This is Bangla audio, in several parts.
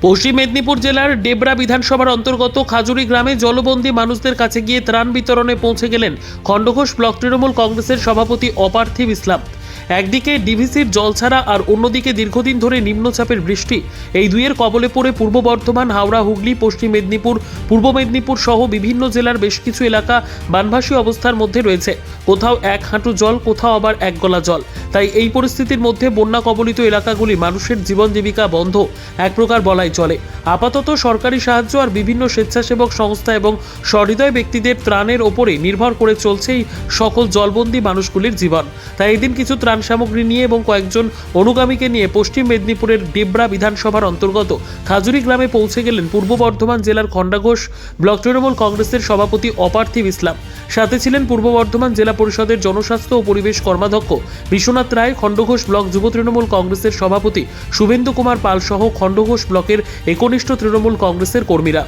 পশ্চিম মেদিনীপুর জেলার ডেবরা বিধানসভার অন্তর্গত খাজুরি গ্রামে জলবন্দী মানুষদের কাছে গিয়ে ত্রাণ বিতরণে পৌঁছে গেলেন খণ্ডঘোষ ব্লক তৃণমূল কংগ্রেসের সভাপতি অপার্থিব ইসলাম। একদিকে ডিভিসির জল ছাড়া আর অন্যদিকে দীর্ঘদিন ধরে নিম্নচাপের বৃষ্টি, এই দুইয়ের কবলে পড়ে পূর্ব বর্ধমান, হাওড়া, হুগলি, পশ্চিম মেদিনীপুর, পূর্ব মেদিনীপুর সহ বিভিন্ন জেলার বেশ কিছু এলাকা বানভাসী অবস্থার মধ্যে রয়েছে। কোথাও এক হাঁটু জল, কোথাও আবার এক গলা জল। তাই এই পরিস্থিতির মধ্যে বন্যা কবলিত এলাকাগুলি মানুষের জীবন জীবিকা বন্ধ এক প্রকার বলাই চলে। আপাতত সরকারি সাহায্য আর বিভিন্ন স্বেচ্ছাসেবক সংস্থা এবং সহৃদয় ব্যক্তিদের ত্রাণের ওপরে নির্ভর করে চলছে এই সকল জলবন্দী মানুষগুলির জীবন। তাই এদিন কিছু ত্রাণ সামগ্রী নিয়ে এবং কয়েকজন অনুগামীকে নিয়ে পশ্চিম মেদিনীপুরের ডেবরা বিধানসভার অন্তর্গত খাজুরি গ্রামে পৌঁছে গেলেন পূর্ব বর্ধমান জেলার খণ্ডঘোষ ব্লক তৃণমূল কংগ্রেসের সভাপতি অপার্থিব ইসলাম। সাথে ছিলেন পূর্ব বর্ধমান জেলা পরিষদের জনস্বাস্থ্য ও পরিবেশ কর্মাধ্যক্ষ বিশ্বনাথ রায়, খণ্ডঘোষ ব্লক যুব তৃণমূল কংগ্রেসের সভাপতি শুভেন্দু কুমার পাল সহ খণ্ডঘোষ ব্লকের একনিষ্ঠ তৃণমূল কংগ্রেসের কর্মীরা।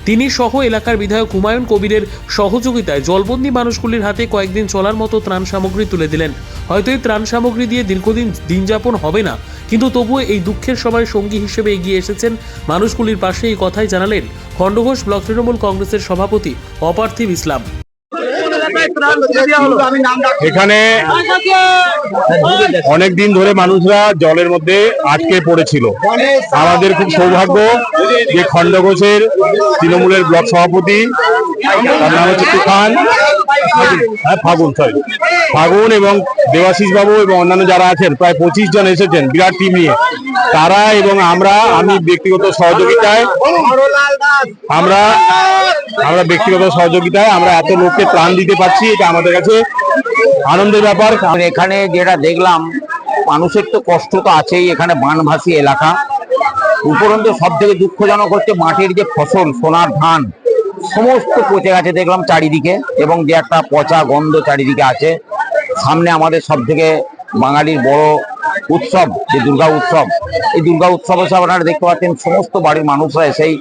তিনি সহ এলাকার বিধায়ক হুমায়ুন কবিরের সহযোগিতায় জলবন্দী মানুষগুলির হাতে কয়েকদিন চলার মতো ত্রাণ সামগ্রী তুলে দিলেন। হয়তো এই ত্রাণ সামগ্রী দিয়ে দীর্ঘদিন দিনযাপন হবে না, কিন্তু তবুও এই দুঃখের সময় সঙ্গী হিসেবে এগিয়ে এসেছেন মানুষগুলির পাশে, এই কথাই জানালেন খণ্ডঘোষ ব্লক তৃণমূল কংগ্রেসের সভাপতি অপার্থিব ইসলাম। এখানে অনেক দিন ধরে মানুষরা জলের মধ্যে আটকে পড়েছিল। আমাদের খুব সৌভাগ্য যে খণ্ডঘোষের তৃণমূলের ব্লক সভাপতি, তার নাম হচ্ছে তুফান, ফাগুন এবং দেবাশিস বাবু এবং অন্যান্য যারা আছেন, প্রায় 25 জন এসেছেন বিরাট টিম নিয়ে। তারা এবং আমি ব্যক্তিগত সহযোগিতায় আমরা এত লোককে ত্রাণ দিতে পারছি, এটা আমাদের কাছে আনন্দের ব্যাপার। এখানে যেটা দেখলাম, মানুষের তো কষ্ট তো আছেই, এখানে বানভাসী এলাকা। উপরন্তু সব থেকে দুঃখজনক হচ্ছে মাটির যে ফসল, সোনার ধান সমস্ত পচে গেছে দেখলাম চারিদিকে, এবং যে একটা পচা গন্ধ চারিদিকে আছে। সামনে আমাদের সব থেকে বাঙালির বড় উৎসব যে দুর্গা উৎসব, এই দুর্গা উৎসব হিসাবে আপনারা দেখতে পাচ্ছেন সমস্ত বাড়ির মানুষরা এসেই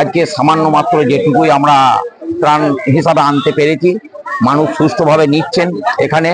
আজকে সামান্য মাত্র যেটুকুই আমরা ত্রাণ হিসাবে আনতে পেরেছি, মানুষ সুষ্ঠুভাবে নিচ্ছেন। এখানে